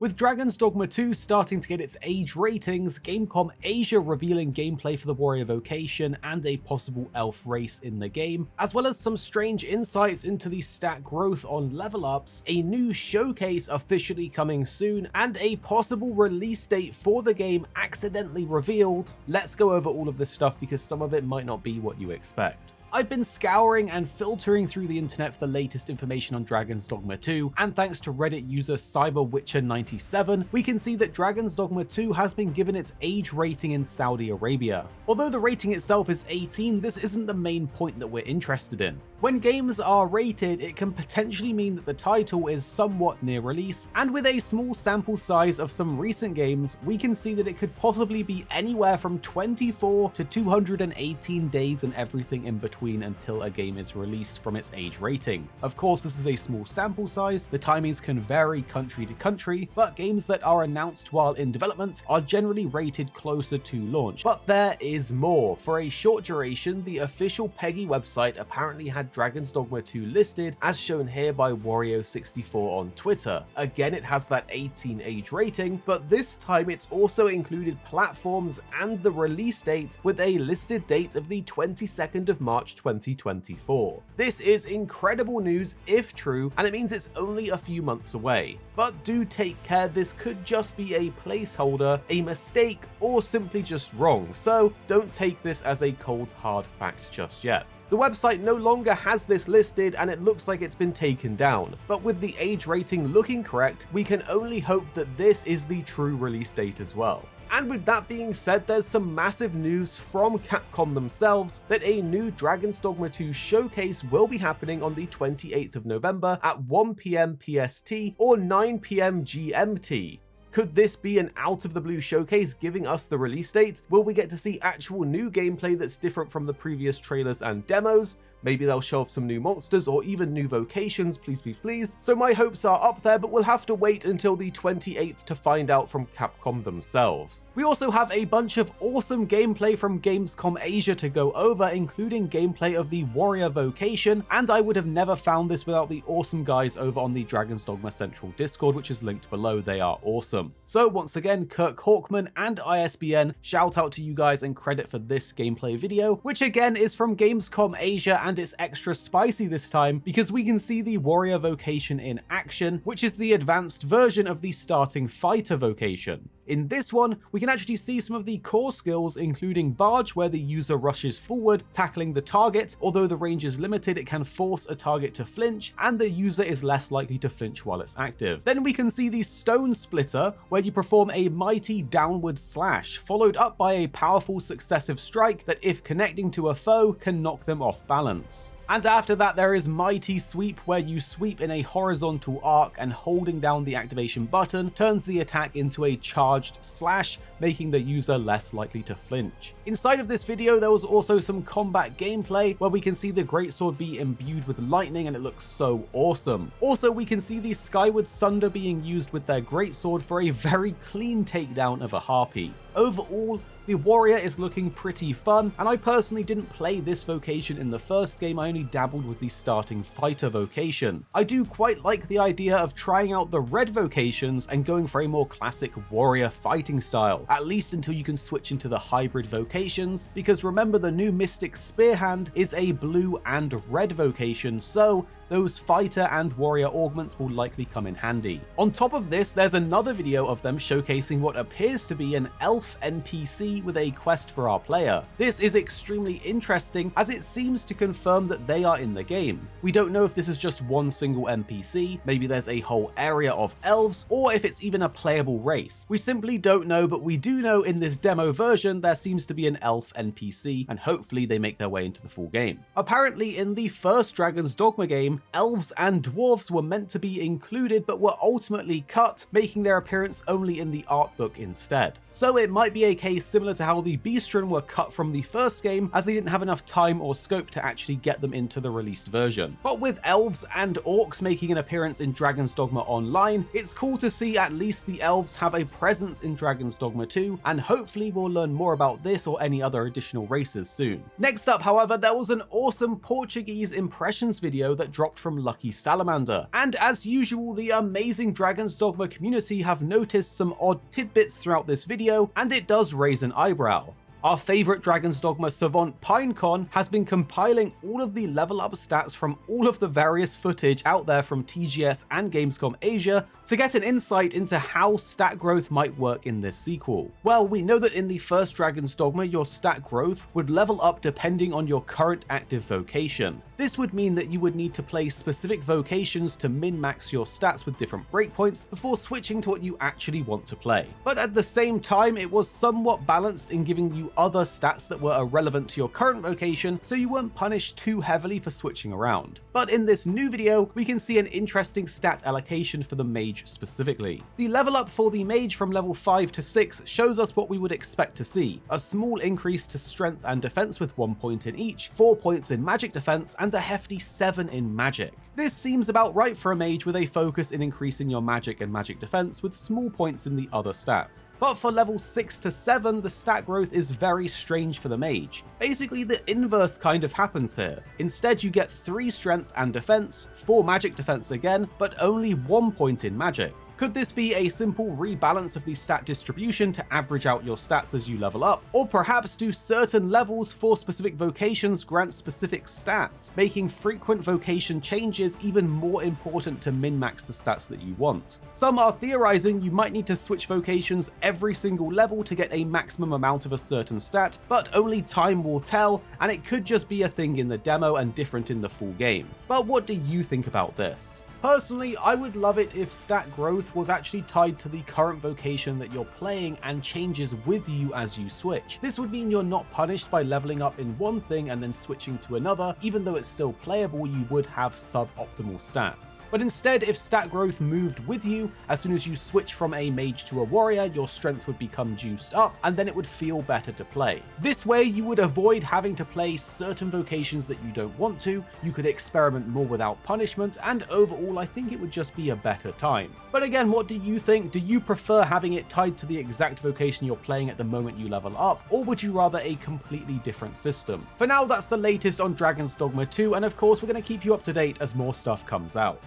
With Dragon's Dogma 2 starting to get its age ratings, Gamescom Asia revealing gameplay for the warrior vocation and a possible elf race in the game, as well as some strange insights into the stat growth on level ups, a new showcase officially coming soon, and a possible release date for the game accidentally revealed. Let's go over all of this stuff because some of it might not be what you expect. I've been scouring and filtering through the internet for the latest information on Dragon's Dogma 2, and thanks to Reddit user CyberWitcher97, we can see that Dragon's Dogma 2 has been given its age rating in Saudi Arabia. Although the rating itself is 18, this isn't the main point that we're interested in. When games are rated, it can potentially mean that the title is somewhat near release, and with a small sample size of some recent games, we can see that it could possibly be anywhere from 24 to 218 days and everything in between until a game is released from its age rating. Of course, this is a small sample size, the timings can vary country to country, but games that are announced while in development are generally rated closer to launch. But there is more. For a short duration, the official PEGI website apparently had Dragon's Dogma 2 listed, as shown here by Wario64 on Twitter. Again, it has that 18 age rating, but this time it's also included platforms and the release date with a listed date of the 22nd of March 2024. This is incredible news if true, and it means it's only a few months away. But do take care, this could just be a placeholder, a mistake, or simply just wrong, so don't take this as a cold hard fact just yet. The website no longer has this listed and it looks like it's been taken down, but with the age rating looking correct, we can only hope that this is the true release date as well. And with that being said, there's some massive news from Capcom themselves that a new Dragon's Dogma 2 showcase will be happening on the 28th of November at 1 PM PST or 9 PM GMT. Could this be an out-of-the-blue showcase giving us the release date? Will we get to see actual new gameplay that's different from the previous trailers and demos? Maybe they'll show off some new monsters or even new vocations, please, please, please. So my hopes are up there, but we'll have to wait until the 28th to find out from Capcom themselves. We also have a bunch of awesome gameplay from Gamescom Asia to go over, including gameplay of the warrior vocation, and I would have never found this without the awesome guys over on the Dragon's Dogma Central Discord, which is linked below. They are awesome. So once again, Kirk Hawkman and ISBN, shout out to you guys and credit for this gameplay video, which again is from Gamescom Asia, and it's extra spicy this time because we can see the warrior vocation in action, which is the advanced version of the starting fighter vocation. In this one, we can actually see some of the core skills, including Barge, where the user rushes forward, tackling the target. Although the range is limited, it can force a target to flinch, and the user is less likely to flinch while it's active. Then we can see the Stone Splitter, where you perform a mighty downward slash, followed up by a powerful successive strike that, if connecting to a foe, can knock them off balance. And after that, there is Mighty Sweep, where you sweep in a horizontal arc and holding down the activation button turns the attack into a charged slash, making the user less likely to flinch. Inside of this video, there was also some combat gameplay where we can see the greatsword be imbued with lightning and it looks so awesome. Also, we can see the Skyward Sunder being used with their greatsword for a very clean takedown of a harpy. Overall, the warrior is looking pretty fun, and I personally didn't play this vocation in the first game. I only dabbled with the starting fighter vocation. I do quite like the idea of trying out the red vocations and going for a more classic warrior fighting style, at least until you can switch into the hybrid vocations, because remember, the new Mystic Spearhand is a blue and red vocation, so those fighter and warrior augments will likely come in handy. On top of this, there's another video of them showcasing what appears to be an elf NPC with a quest for our player. This is extremely interesting as it seems to confirm that they are in the game. We don't know if this is just one single NPC, maybe there's a whole area of elves, or if it's even a playable race. We simply don't know, but we do know in this demo version there seems to be an elf NPC, and hopefully they make their way into the full game. Apparently in the first Dragon's Dogma game, elves and dwarves were meant to be included but were ultimately cut, making their appearance only in the art book instead. So it might be a case similar to how the Beastren were cut from the first game, as they didn't have enough time or scope to actually get them into the released version. But with elves and orcs making an appearance in Dragon's Dogma Online, it's cool to see at least the elves have a presence in Dragon's Dogma 2, and hopefully we'll learn more about this or any other additional races soon. Next up, however, there was an awesome Portuguese impressions video that dropped dropped from Lucky Salamander. And as usual, the amazing Dragon Dogma community have noticed some odd tidbits throughout this video, and it does raise an eyebrow. Our favourite Dragon Dogma savant Pinecon has been compiling all of the level up stats from all of the various footage out there from TGS and Gamescom Asia to get an insight into how stat growth might work in this sequel. Well, we know that in the first Dragon's Dogma, your stat growth would level up depending on your current active vocation. This would mean that you would need to play specific vocations to min-max your stats with different breakpoints before switching to what you actually want to play. But at the same time, it was somewhat balanced in giving you other stats that were irrelevant to your current vocation, so you weren't punished too heavily for switching around. But in this new video, we can see an interesting stat allocation for the mage specifically. The level up for the mage from level 5 to 6 shows us what we would expect to see: a small increase to strength and defense with 1 point in each, 4 points in magic defense, and a hefty 7 in magic. This seems about right for a mage with a focus in increasing your magic and magic defense with small points in the other stats. But for level 6 to 7, the stat growth is very strange for the mage. Basically, the inverse kind of happens here. Instead, you get 3 strength and defense, 4 magic defense again, but only 1 point in magic. Could this be a simple rebalance of the stat distribution to average out your stats as you level up? Or perhaps do certain levels for specific vocations grant specific stats, making frequent vocation changes even more important to min-max the stats that you want? Some are theorizing you might need to switch vocations every single level to get a maximum amount of a certain stat, but only time will tell, and it could just be a thing in the demo and different in the full game. But what do you think about this? Personally, I would love it if stat growth was actually tied to the current vocation that you're playing and changes with you as you switch. This would mean you're not punished by leveling up in one thing and then switching to another. Even though it's still playable, you would have suboptimal stats. But instead, if stat growth moved with you, as soon as you switch from a mage to a warrior, your strength would become juiced up, and then it would feel better to play. This way, you would avoid having to play certain vocations that you don't want to, you could experiment more without punishment, and overall, I think it would just be a better time. But again, what do you think? Do you prefer having it tied to the exact vocation you're playing at the moment you level up, or would you rather a completely different system? For now, that's the latest on Dragon's Dogma 2, and of course, we're going to keep you up to date as more stuff comes out.